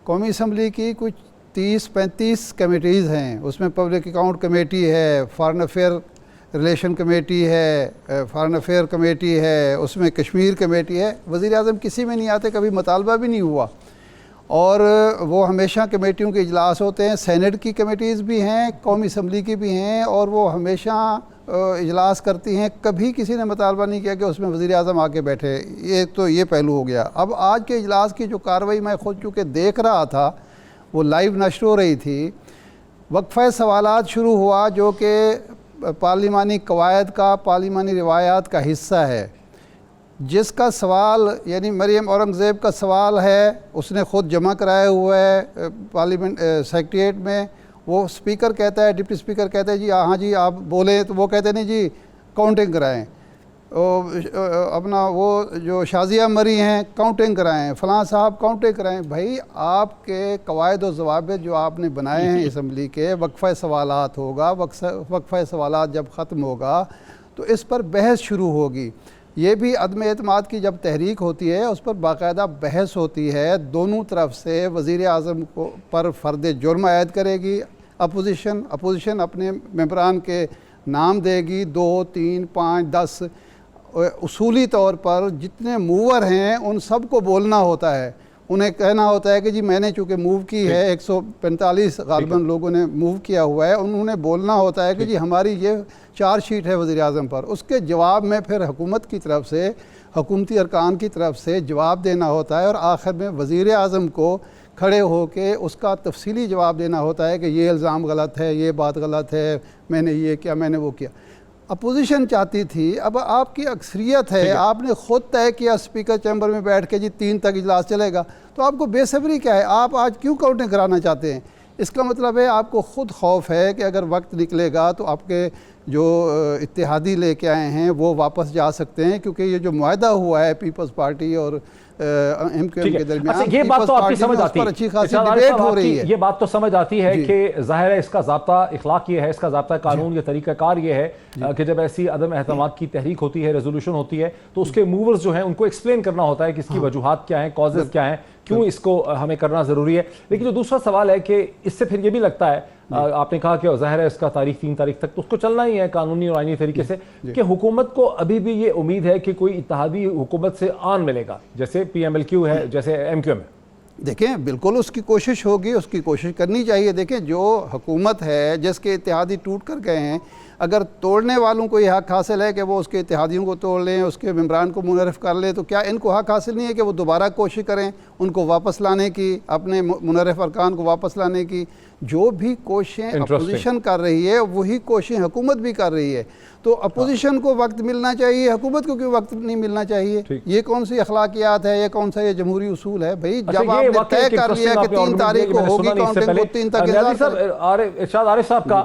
قومی اسمبلی کی کچھ 30-35 کمیٹیز ہیں, اس میں پبلک اکاؤنٹ کمیٹی ہے, فارن افیئر ریلیشن کمیٹی ہے, فارن افیئر کمیٹی ہے, اس میں کشمیر کمیٹی ہے. وزیر اعظم کسی میں نہیں آتے, کبھی مطالبہ بھی نہیں ہوا, اور وہ ہمیشہ کمیٹیوں کے اجلاس ہوتے ہیں. سینٹ کی کمیٹیز بھی ہیں, قومی اسمبلی کی بھی ہیں, اور وہ ہمیشہ اجلاس کرتی ہیں، کبھی کسی نے مطالبہ نہیں کیا کہ اس میں وزیر اعظم آ کے بیٹھے. یہ پہلو ہو گیا. اب آج کے اجلاس کی جو کارروائی میں خود چونکہ دیکھ رہا تھا، وہ لائیو نشر ہو رہی تھی، وقفہ سوالات شروع ہوا جو کہ پارلیمانی قواعد کا، پارلیمانی روایات کا حصہ ہے. جس کا سوال یعنی مریم اورنگزیب کا سوال ہے، اس نے خود جمع کرایا ہوا ہے پارلیمنٹ سیکریٹریٹ میں. وہ اسپیکر کہتا ہے، ڈپٹی اسپیکر کہتا ہے جی ہاں جی آپ بولیں، تو وہ کہتے نہیں جی کاؤنٹنگ کرائیں. اپنا وہ جو شازیہ مری ہیں کاؤنٹنگ کرائیں، فلاں صاحب کاؤنٹنگ کرائیں. بھائی آپ کے قواعد و ضوابط جو آپ نے بنائے ہیں اسمبلی کے، وقفہ سوالات ہوگا، وقفہ سوالات جب ختم ہوگا تو اس پر بحث شروع ہوگی. یہ بھی عدم اعتماد کی جب تحریک ہوتی ہے اس پر باقاعدہ بحث ہوتی ہے، دونوں طرف سے وزیر اعظم کو پر فرد جرم عائد کرے گی اپوزیشن اپنے ممبران کے نام دے گی، 2 3 5 10. اصولی طور پر جتنے موور ہیں ان سب کو بولنا ہوتا ہے، انہیں کہنا ہوتا ہے کہ جی میں نے چونکہ موو کی ہے، 145 غالباً لوگوں نے موو کیا ہوا ہے، انہوں نے بولنا ہوتا ہے کہ جی ہماری یہ چارج شیٹ ہے وزیر اعظم پر. اس کے جواب میں پھر حکومت کی طرف سے، حکومتی ارکان کی طرف سے جواب دینا ہوتا ہے، اور آخر میں وزیر اعظم کو کھڑے ہو کے اس کا تفصیلی جواب دینا ہوتا ہے کہ یہ الزام غلط ہے، یہ بات غلط ہے، میں نے یہ کیا، میں نے وہ کیا. اپوزیشن چاہتی تھی، اب آپ کی اکثریت ہے، آپ نے خود طے کیا اسپیکر چیمبر میں بیٹھ کے جی 3 تک اجلاس چلے گا، تو آپ کو بے صبری کیا ہے؟ آپ آج کیوں کاؤنٹنگ کرانا چاہتے ہیں؟ اس کا مطلب ہے آپ کو خود خوف ہے کہ اگر وقت نکلے گا تو آپ کے جو اتحادی لے کے آئے ہیں وہ واپس جا سکتے ہیں، کیونکہ یہ جو معاہدہ ہوا ہے پیپلز پارٹی اور ایم کیو ایم کے درمیان، یہ بات تو آپ کی سمجھ آتی ہے، اچھی خاصی ڈیبیٹ ہو رہی ہے. یہ بات تو سمجھ آتی ہے کہ ظاہر ہے اس کا ضابطہ اخلاق یہ ہے، اس کا ضابطہ قانون یا طریقہ کار یہ ہے کہ جب ایسی عدم اعتماد کی تحریک ہوتی ہے، ریزولوشن ہوتی ہے، تو اس کے موورز جو ہیں ان کو ایکسپلین کرنا ہوتا ہے کہ اس کی وجوہات کیا ہیں، کازز کیا ہیں، کیوں اس کو ہمیں کرنا ضروری ہے. لیکن جو دوسرا سوال ہے کہ اس سے پھر یہ بھی لگتا ہے، آپ نے کہا کہ ظاہر ہے اس کا تاریخ 3 تاریخ تک تو اس کو چلنا ہی ہے قانونی اور آئینی طریقے سے، کہ حکومت کو ابھی بھی یہ امید ہے کہ کوئی اتحادی حکومت سے آن ملے گا، جیسے پی ایم ایل کیو ہے، جیسے ایم کیو ایم ہے. دیکھیں بالکل اس کی کوشش ہوگی، اس کی کوشش کرنی چاہیے. دیکھیں جو حکومت ہے جس کے اتحادی ٹوٹ کر گئے ہیں، اگر توڑنے والوں کو یہ حق حاصل ہے کہ وہ اس کے اتحادیوں کو توڑ لیں، اس کے ممبران کو منحرف کر لیں، تو کیا ان کو حق حاصل نہیں ہے کہ وہ دوبارہ کوشش کریں ان کو واپس لانے کی، اپنے منحرف ارکان کو واپس لانے کی؟ جو بھی کوششیں اپوزیشن کر رہی ہے وہی کوششیں حکومت بھی کر رہی ہے. تو اپوزیشن کو وقت ملنا چاہیے، حکومت کو کیوں وقت نہیں ملنا چاہیے؟ یہ کون سی اخلاقیات ہے، یہ کون سا یہ جمہوری اصول ہے؟ بھائی جب آپ نے طے کر لیا کہ 3 تاریخ کو ہوگی کاؤنٹنگ، کو 3 تک ارشاد عارف صاحب کا،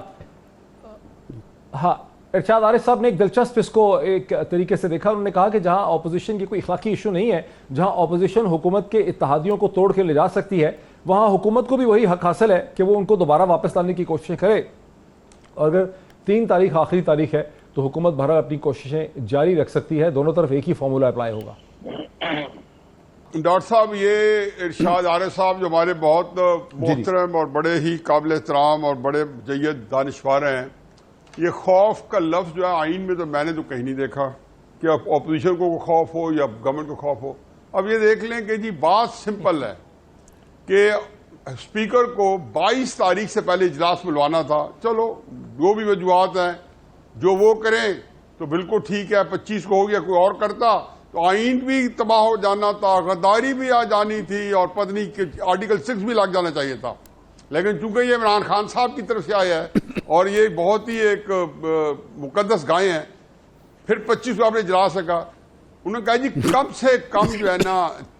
ہاں ارشاد عارف صاحب نے ایک دلچسپ اس کو ایک طریقے سے دیکھا. انہوں نے کہا کہ جہاں اپوزیشن کی کوئی اخلاقی ایشو نہیں ہے، جہاں اپوزیشن حکومت کے اتحادیوں کو توڑ کے لے جا سکتی ہے، وہاں حکومت کو بھی وہی حق حاصل ہے کہ وہ ان کو دوبارہ واپس لانے کی کوششیں کرے. اور اگر 3 تاریخ آخری تاریخ ہے تو حکومت بہرحال اپنی کوششیں جاری رکھ سکتی ہے، دونوں طرف ایک ہی فارمولا اپلائی ہوگا. ڈاکٹر صاحب یہ ارشاد عارف صاحب جو ہمارے بہت محترم اور بڑے ہی قابل احترام اور بڑے جید دانشور ہیں، یہ خوف کا لفظ جو ہے آئین میں تو میں نے تو کہیں نہیں دیکھا کہ اپوزیشن کو خوف ہو یا گورنمنٹ کو خوف ہو. اب یہ دیکھ لیں کہ جی بات سمپل ہے کہ اسپیکر کو 22 تاریخ سے پہلے اجلاس بلوانا تھا. چلو جو بھی وجوہات ہیں جو وہ کریں تو بالکل ٹھیک ہے. 25 کو ہو گیا، کوئی اور کرتا تو آئین بھی تباہ ہو جانا تھا، غداری بھی آ جانی تھی، اور پتنی آرٹیکل 6 بھی لگ جانا چاہیے تھا. لیکن چونکہ یہ عمران خان صاحب کی طرف سے آیا ہے اور یہ بہت ہی ایک مقدس گائے ہیں، پھر 25 کو آپ نے اجلاس رکھا. انہوں نے کہا جی کم سے کم جو ہے نا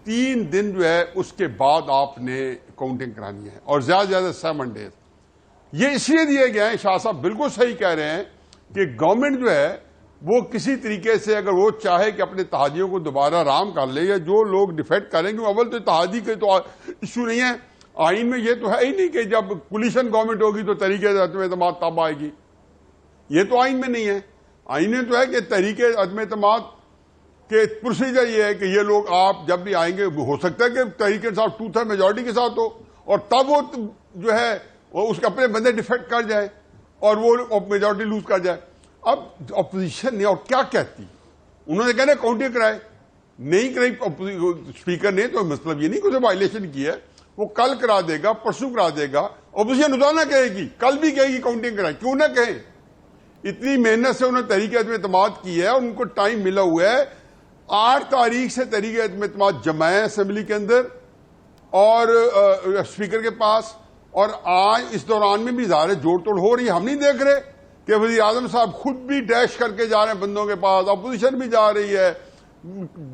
3 دن جو ہے اس کے بعد آپ نے کاؤنٹنگ کرانی ہے، اور زیادہ سے زیادہ 7 ڈیز. یہ اس لیے دیے گئے ہیں، شاہ صاحب بالکل صحیح کہہ رہے ہیں کہ گورنمنٹ جو ہے وہ کسی طریقے سے اگر وہ چاہے کہ اپنے اتحادیوں کو دوبارہ رام کر لے، یا جو لوگ ڈیفیکٹ کریں گے، اول تو اتحادی کے تو ایشو نہیں ہے. آئین میں یہ تو ہے ہی نہیں کہ جب کولیشن گورنمنٹ ہوگی تو تحریک عدم اعتماد تب آئے گی. یہ تو آئین میں نہیں ہے. آئین میں تو ہے کہ تحریک عدم اعتماد کے پروسیجر یہ ہے کہ یہ لوگ آپ جب بھی آئیں گے، ہو سکتا ہے کہ تحریک کے ساتھ 2/3 میجورٹی کے ساتھ ہو، اور تب وہ جو ہے وہ اس کے اپنے بندے ڈیفیکٹ کر جائے اور وہ میجورٹی لوز کر جائے. اب اپوزیشن نے اور کیا کہتی، انہوں نے کہنا کاؤنٹنگ کرائے، نہیں کرائی اسپیکر نے، تو مطلب یہ نہیں کہ وائلیشن کی ہے. وہ کل کرا دے گا، پرسوں کرا دے گا. اپوزیشن روزانہ کہے گی، کل بھی کہے گی کاؤنٹنگ کرائے، کیوں نہ کہیں. اتنی محنت سے انہوں نے تحریک عدم اعتماد کی ہے اور ان کو ٹائم ملا ہوا ہے. 8 تاریخ سے تحریک عدم اعتماد جمع ہے اسمبلی کے اندر اور اسپیکر کے پاس, اور آج اس دوران میں بھی ظاہر جوڑ توڑ ہو رہی ہے. ہم نہیں دیکھ رہے کہ وزیر اعظم صاحب خود بھی ڈیش کر کے جا رہے ہیں بندوں کے پاس, اپوزیشن بھی جا رہی ہے,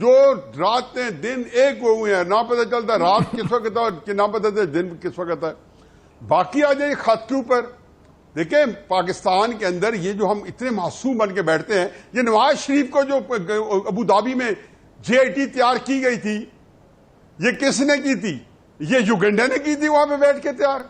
جو راتیں دن ایک ہوئے ہیں, نہ پتہ چلتا رات کس وقت ہے کہ نہ پتہ چلتا دن کس وقت ہے. باقی آ جائے خط کے اوپر دیکھیں, پاکستان کے اندر یہ جو ہم اتنے معصوم بن کے بیٹھتے ہیں, یہ نواز شریف کو جو ابو دھابی میں JIT تیار کی گئی تھی, یہ کس نے کی تھی؟ یہ یوگنڈا نے کی تھی وہاں پہ بیٹھ کے تیار.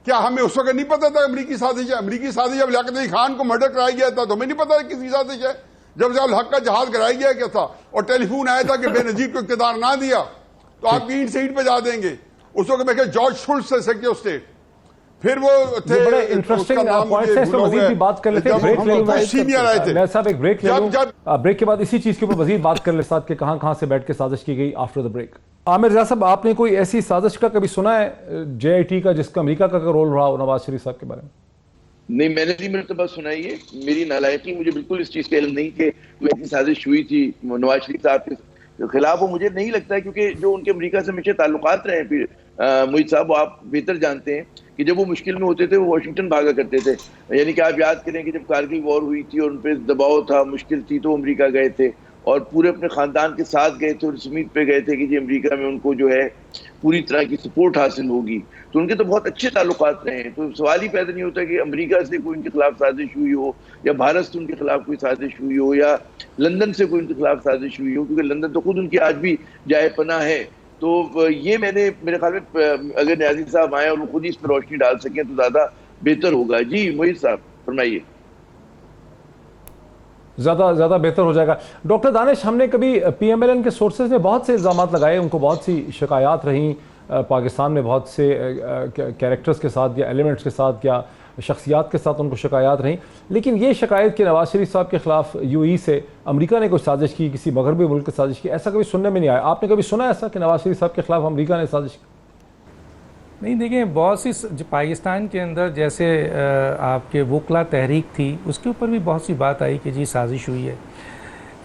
کیا ہمیں اس وقت نہیں پتا تھا امریکی سازش ہے؟ امریکی سازش جب لیاقت علی خان کو مرڈر کرایا گیا تھا تو ہمیں نہیں پتا کس کی سازش ہے. جب ضیاء الحق کا جہاز گرایا گیا کیا تھا اور ٹیلی فون آیا تھا کہ بے نظیر کو اقتدار نہ دیا تو آپ کی اینٹ سیٹ پہ جا دیں گے. اس وقت میں کہ جارج شولٹز سے سیکریٹری آف اسٹیٹ, پھر وہ تھے بڑے انٹرسٹنگ پوائنٹس ہیں, اس پہ مزید بھی بات کر لیتے ہیں. بریک لے لوں میں صاحب, ایک بریک لے لوں, بریک کے بعد اسی چیز کے اوپر مزید بات کر لیں ساتھ کہ کہاں کہاں سے بیٹھ کے سازش کی گئی آفٹر دا بریک. عامر رضا صاحب, آپ نے کوئی ایسی سازش کا کبھی سنا ہے JIT کا جس کا امریکہ کا رول رہا نواز شریف صاحب کے بارے میں؟ نہیں, میں نے نہیں مرتبہ سنا ہی ہے. میری نالائقی, مجھے بالکل اس چیز کا علم نہیں کہ کوئی ایسی سازش ہوئی تھی نواز شریف صاحب کے خلاف. وہ مجھے نہیں لگتا ہے کیونکہ جو ان کے امریکہ سے ہمیشہ تعلقات رہے ہیں, پھر محیط صاحب آپ بہتر جانتے ہیں کہ جب وہ مشکل میں ہوتے تھے وہ واشنگٹن بھاگا کرتے تھے. یعنی کہ آپ یاد کریں کہ جب کارگل وار ہوئی تھی اور ان پہ دباؤ تھا, مشکل تھی, تو امریکہ گئے تھے اور پورے اپنے خاندان کے ساتھ گئے تھے اور اس امید پہ گئے تھے کہ جی امریکہ میں ان کو جو ہے پوری طرح کی سپورٹ حاصل ہوگی. تو ان کے تو بہت اچھے تعلقات رہے ہیں. تو سوال ہی پیدا نہیں ہوتا کہ امریکہ سے کوئی ان کے خلاف سازش ہوئی ہو یا بھارت سے ان کے خلاف کوئی سازش ہوئی ہو یا لندن سے کوئی ان کے خلاف سازش ہوئی ہو, کیونکہ لندن تو خود ان کی آج بھی جائے پناہ ہے. تو یہ میرے خیال میں اگر نیازی صاحب آئیں اور وہ خود اس پر روشنی ڈال سکیں تو زیادہ بہتر ہوگا. جی محیط صاحب فرمائیے. زیادہ بہتر ہو جائے گا. ڈاکٹر دانش, ہم نے کبھی PMLN کے سورسز نے بہت سے الزامات لگائے, ان کو بہت سی شکایات رہیں پاکستان میں, بہت سے کیریکٹرز کے ساتھ یا ایلیمنٹس کے ساتھ یا شخصیات کے ساتھ ان کو شکایات رہیں, لیکن یہ شکایت کہ نواز شریف صاحب کے خلاف UAE سے امریکہ نے کوئی سازش کی, کسی مغربی ملک کی سازش کی, ایسا کبھی سننے میں نہیں آیا. آپ نے کبھی سنا ایسا کہ نواز شریف صاحب کے خلاف امریکہ نے سازش کی؟ نہیں, دیکھیں بہت سی پاکستان کے اندر جیسے آپ کے وکلا تحریک تھی, اس کے اوپر بھی بہت سی بات آئی کہ جی سازش ہوئی ہے.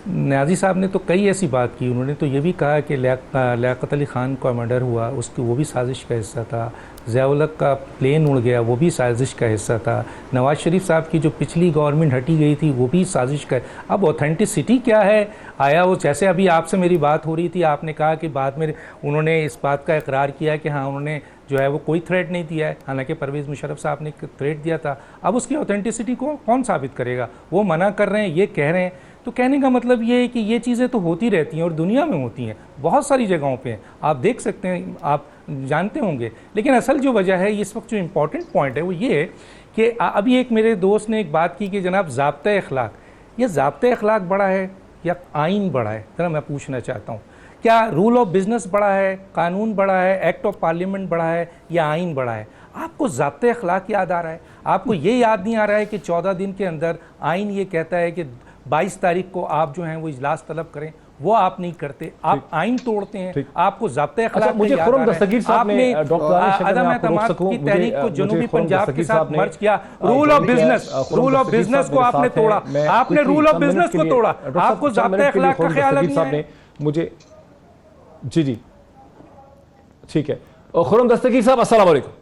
نیازی صاحب نے تو کئی ایسی بات کی, انہوں نے تو یہ بھی کہا کہ لیاقت علی خان کا مرڈر ہوا اس کی وہ بھی سازش کا حصہ تھا, ضیاء الحق کا پلین اڑ گیا وہ بھی سازش کا حصہ تھا, نواز شریف صاحب کی جو پچھلی گورنمنٹ ہٹی گئی تھی وہ بھی سازش کا. اب اوتھینٹسٹی کیا ہے, آیا وہ جیسے ابھی آپ سے میری بات ہو رہی تھی, آپ نے کہا کہ بعد میں انہوں نے اس بات کا اقرار کیا کہ ہاں انہوں نے جو ہے وہ کوئی تھریٹ نہیں دیا ہے, حالانکہ پرویز مشرف صاحب نے تھریٹ دیا تھا. اب اس کی اوتھینٹسٹی کو کون ثابت کرے گا؟ وہ منع کر رہے ہیں, یہ کہہ رہے ہیں. تو کہنے کا مطلب یہ ہے کہ یہ چیزیں تو ہوتی رہتی ہیں اور دنیا میں ہوتی ہیں, بہت ساری جگہوں پہ آپ دیکھ سکتے ہیں, آپ جانتے ہوں گے. لیکن اصل جو وجہ ہے اس وقت جو امپورٹنٹ پوائنٹ ہے وہ یہ ہے کہ ابھی ایک میرے دوست نے ایک بات کی کہ جناب ضابطۂ اخلاق, یہ ضابطۂ اخلاق بڑا ہے یا آئین بڑا ہے؟ ذرا میں پوچھنا چاہتا ہوں, کیا رول آف بزنس بڑا ہے, قانون بڑا ہے, ایکٹ آف پارلیمنٹ بڑا ہے یا آئین بڑا ہے؟ آپ کو ضابطۂ اخلاق یاد آ رہا ہے, آپ کو یہ یاد نہیں آ رہا ہے کہ 14 دن کے اندر آئین یہ کہتا ہے کہ 22 تاریخ کو آپ جو ہیں وہ اجلاس طلب کریں, وہ آپ نہیں کرتے, آپ آئین توڑتے ہیں. آپ کو ضابطۂ اخلاق مجھے خرم دستگیر صاحب نے عدم اعتماد کی تحریک کو جنوبی پنجاب کے ساتھ مرج کیا. رول آف بزنس کو آپ نے توڑا, آپ نے رول آف بزنس کو توڑا, آپ کو ضابطۂ اخلاق کا خیال نہیں ہے. مجھے جی ٹھیک ہے. خرم دستگیر صاحب السلام علیکم.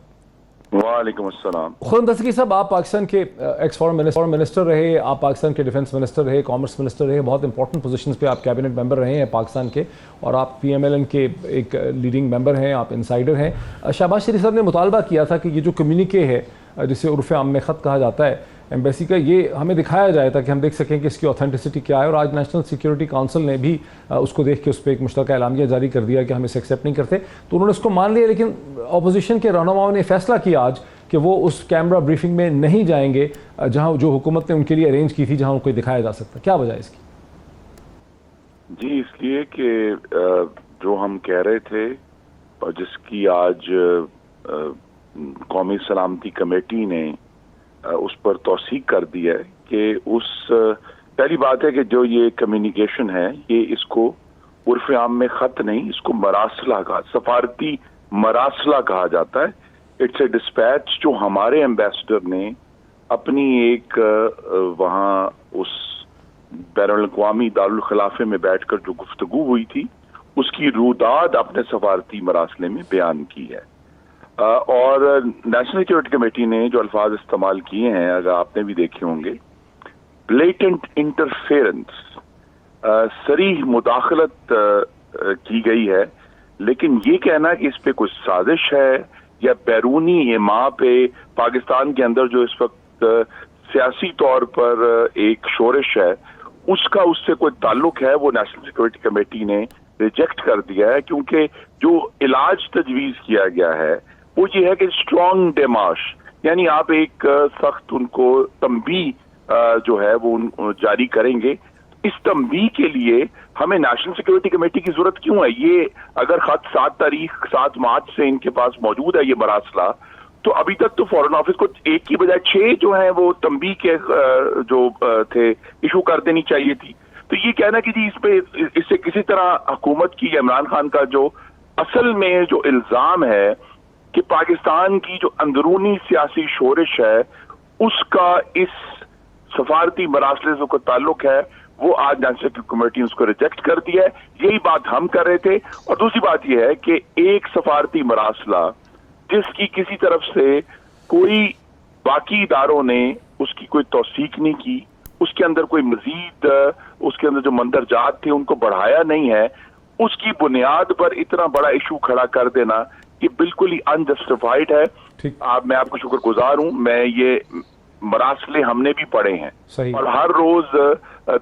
وعلیکم السلام. خرم دستگیر صاحب, آپ پاکستان کے ایکس فارن منسٹر رہے, آپ پاکستان کے ڈیفنس منسٹر رہے, کامرس منسٹر رہے, بہت امپورٹنٹ پوزیشنز پہ آپ کیبنٹ ممبر رہے ہیں پاکستان کے, اور آپ PMLN کے ایک لیڈنگ ممبر ہیں, آپ انسائڈر ہیں. شہباز شریف صاحب نے مطالبہ کیا تھا کہ یہ جو کمیونیکے ہے جسے عرف عام میں خط کہا جاتا ہے ایمبیسی کا, یہ ہمیں دکھایا جائے تاکہ ہم دیکھ سکیں کہ اس کی اوتھینٹسٹی کیا ہے. اور آج نیشنل سیکیورٹی کونسل نے بھی اس کو دیکھ کے اس پہ ایک مشترکہ اعلامیہ جاری کر دیا کہ ہم اسے ایکسیپٹ نہیں کرتے. تو انہوں نے اس کو مان لیا, لیکن اپوزیشن کے رہنماؤں نے فیصلہ کیا آج کہ وہ اس کیمرہ بریفنگ میں نہیں جائیں گے جہاں جو حکومت نے ان کے لیے ارینج کی تھی, جہاں ان کو دکھایا جا سکتا. کیا وجہ ہے اس کی؟ جی اس لیے کہ جو ہم کہہ رہے تھے, جس کی آج قومی سلامتی کمیٹی نے اس پر توثیق کر دی ہے کہ پہلی بات ہے کہ جو یہ کمیونیکیشن ہے یہ اس کو عرف عام میں خط نہیں, اس کو مراسلہ کہا, سفارتی مراسلہ کہا جاتا ہے. اٹس اے ڈسپیچ جو ہمارے ایمبیسڈر نے اپنی ایک وہاں اس بین الاقوامی دارالخلافے میں بیٹھ کر جو گفتگو ہوئی تھی اس کی روداد اپنے سفارتی مراسلے میں بیان کی ہے. اور نیشنل سیکورٹی کمیٹی نے جو الفاظ استعمال کیے ہیں اگر آپ نے بھی دیکھے ہوں گے، بلیٹنٹ انٹرفیرنس، صریح مداخلت کی گئی ہے، لیکن یہ کہنا کہ اس پہ کچھ سازش ہے یا بیرونی ایما پہ پاکستان کے اندر جو اس وقت سیاسی طور پر ایک شورش ہے اس کا اس سے کوئی تعلق ہے، وہ نیشنل سیکورٹی کمیٹی نے ریجیکٹ کر دیا ہے. کیونکہ جو علاج تجویز کیا گیا ہے وہ یہ ہے کہ اسٹرانگ ڈیماش، یعنی آپ ایک سخت ان کو تنبیہ جو ہے وہ جاری کریں گے. اس تنبیہ کے لیے ہمیں نیشنل سیکورٹی کمیٹی کی ضرورت کیوں ہے؟ یہ اگر خط 7 مارچ سے ان کے پاس موجود ہے یہ مراسلہ، تو ابھی تک تو فارن آفس کو ایک کی بجائے 6 جو ہیں وہ تنبیہ کے جو تھے ایشو کر دینی چاہیے تھی. تو یہ کہنا کہ جی اس سے کسی طرح حکومت کی یا عمران خان کا جو اصل میں جو الزام ہے کہ پاکستان کی جو اندرونی سیاسی شورش ہے اس کا اس سفارتی مراسلے سے کوئی تعلق ہے، وہ آج نیشنل سیکورٹی کمیٹی نے اس کو ریجیکٹ کر دیا ہے. یہی بات ہم کر رہے تھے. اور دوسری بات یہ ہے کہ ایک سفارتی مراسلہ جس کی کسی طرف سے کوئی باقی اداروں نے اس کی کوئی توثیق نہیں کی، اس کے اندر کوئی مزید اس کے اندر جو مندرجات تھے ان کو بڑھایا نہیں ہے، اس کی بنیاد پر اتنا بڑا ایشو کھڑا کر دینا یہ بالکل ہی انجسٹیفائڈ ہے. میں آپ کو شکر گزار ہوں، میں یہ مراسلے ہم نے بھی پڑھے ہیں اور ہر روز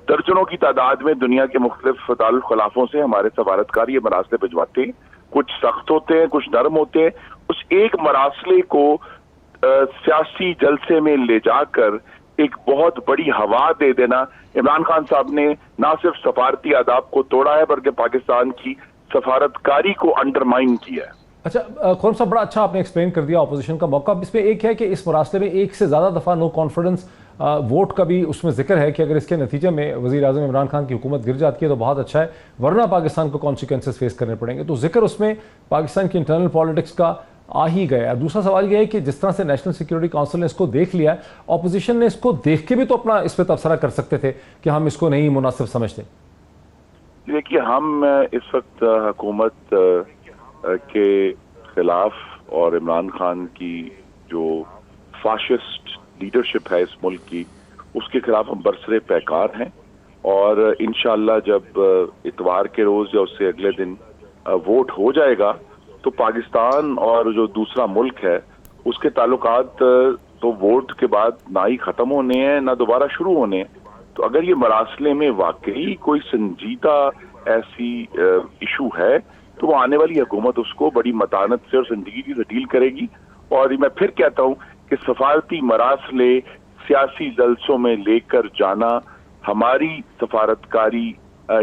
درجنوں کی تعداد میں دنیا کے مختلف دارالخلافوں سے ہمارے سفارتکار یہ مراسلے بھجواتے ہیں. کچھ سخت ہوتے ہیں، کچھ نرم ہوتے ہیں. اس ایک مراسلے کو سیاسی جلسے میں لے جا کر ایک بہت بڑی ہوا دے دینا، عمران خان صاحب نے نہ صرف سفارتی آداب کو توڑا ہے بلکہ پاکستان کی سفارتکاری کو انڈرمائن کیا ہے. اچھا خرم صاحب، بڑا اچھا آپ نے ایکسپلین کر دیا اپوزیشن کا موقع. اس میں ایک ہے کہ اس مراسلے میں 1 سے زیادہ دفعہ نو کانفیڈنس ووٹ کا بھی اس میں ذکر ہے کہ اگر اس کے نتیجے میں وزیر اعظم عمران خان کی حکومت گر جاتی ہے تو بہت اچھا ہے، ورنہ پاکستان کو کانسیکوینسز فیس کرنے پڑیں گے. تو ذکر اس میں پاکستان کی انٹرنل پالیٹکس کا آ ہی گیا. دوسرا سوال یہ ہے کہ جس طرح سے نیشنل سیکورٹی کونسل نے اس کو دیکھ لیا ہے، اپوزیشن نے اس کو دیکھ کے بھی تو اپنا اس پہ تبصرہ کر سکتے تھے کہ ہم اس کو نہیں مناسب سمجھتے. دیکھیے، ہم اس وقت حکومت کے خلاف اور عمران خان کی جو فاشسٹ لیڈرشپ ہے اس ملک کی، اس کے خلاف ہم برسرے پیکار ہیں. اور انشاءاللہ جب اتوار کے روز یا اس سے اگلے دن ووٹ ہو جائے گا تو پاکستان اور جو دوسرا ملک ہے اس کے تعلقات تو ووٹ کے بعد نہ ہی ختم ہونے ہیں نہ دوبارہ شروع ہونے ہیں. تو اگر یہ مراسلے میں واقعی کوئی سنجیدہ ایسی ایشو ہے تو وہ آنے والی حکومت اس کو بڑی متانت سے اور سنجیدگی سے ڈیل کرے گی. اور میں پھر کہتا ہوں کہ سفارتی مراسلے سیاسی جلسوں میں لے کر جانا ہماری سفارتکاری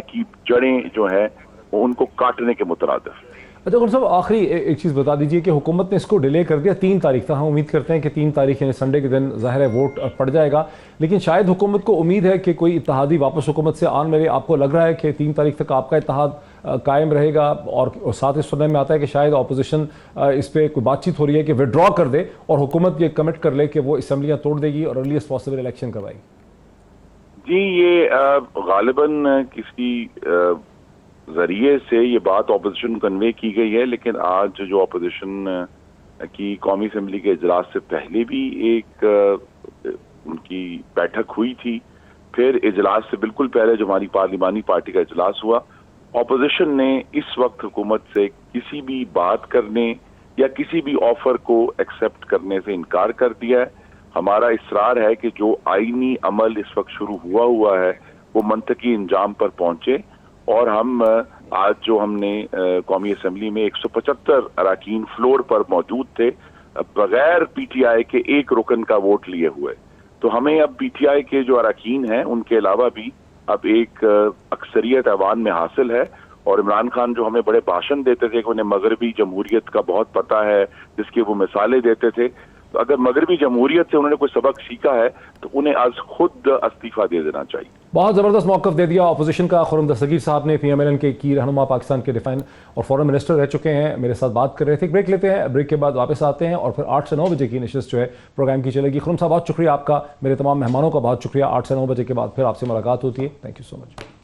کی جڑیں جو ہیں ان کو کاٹنے کے مترادف. اچھا خرم صاحب، آخری ایک چیز بتا دیجئے کہ حکومت نے اس کو ڈیلے کر دیا 3 تاریخ تک. ہم امید کرتے ہیں کہ 3 تاریخ یعنی سنڈے کے دن ظاہر ہے ووٹ پڑ جائے گا، لیکن شاید حکومت کو امید ہے کہ کوئی اتحادی واپس حکومت سے آن ملے. آپ کو لگ رہا ہے کہ 3 تاریخ تک آپ کا اتحاد قائم رہے گا؟ اور ساتھ اس سننے میں آتا ہے کہ شاید اپوزیشن اس پہ کوئی بات چیت ہو رہی ہے کہ وڈرا کر دے اور حکومت یہ کمٹ کر لے کہ وہ اسمبلیاں توڑ دے گی اور ارلیسٹ پاسبل الیکشن کروائے گی. جی، یہ غالباً کسی ذریعے سے یہ بات اپوزیشن کنوے کی گئی ہے، لیکن آج جو اپوزیشن کی قومی اسمبلی کے اجلاس سے پہلے بھی ایک ان کی بیٹھک ہوئی تھی. پھر اجلاس سے بالکل پہلے جو ہماری پارلیمانی پارٹی کا اجلاس ہوا، اپوزیشن نے اس وقت حکومت سے کسی بھی بات کرنے یا کسی بھی آفر کو ایکسیپٹ کرنے سے انکار کر دیا ہے. ہمارا اصرار ہے کہ جو آئینی عمل اس وقت شروع ہوا ہے وہ منطقی انجام پر پہنچے. اور ہم آج جو ہم نے قومی اسمبلی میں 175 اراکین فلور پر موجود تھے بغیر پی ٹی آئی کے 1 رکن کا ووٹ لیے ہوئے. تو ہمیں اب پی ٹی آئی کے جو اراکین ہیں ان کے علاوہ بھی اب ایک اکثریت ایوان میں حاصل ہے. اور عمران خان جو ہمیں بڑے بھاشن دیتے تھے کہ انہیں مغربی جمہوریت کا بہت پتہ ہے، جس کی وہ مثالیں دیتے تھے، تو اگر مغربی جمہوریت سے انہوں نے کوئی سبق سیکھا ہے تو انہیں از خود استعفیٰ دے دینا چاہیے. بہت زبردست موقف دے دیا اپوزیشن کا. خرم دستگیر صاحب نے PMLN کے کی رہنما، پاکستان کے ڈیفینس اور فورن منسٹر رہ چکے ہیں، میرے ساتھ بات کر رہے تھے. بریک لیتے ہیں، بریک کے بعد واپس آتے ہیں اور پھر 8 سے 9 بجے کی نشست جو ہے پروگرام کی چلے گی. خرم صاحب بہت شکریہ آپ کا، میرے تمام مہمانوں کا بہت شکریہ. 8 سے 9 بجے کے بعد پھر آپ سے ملاقات ہوتی ہے. Thank you so much.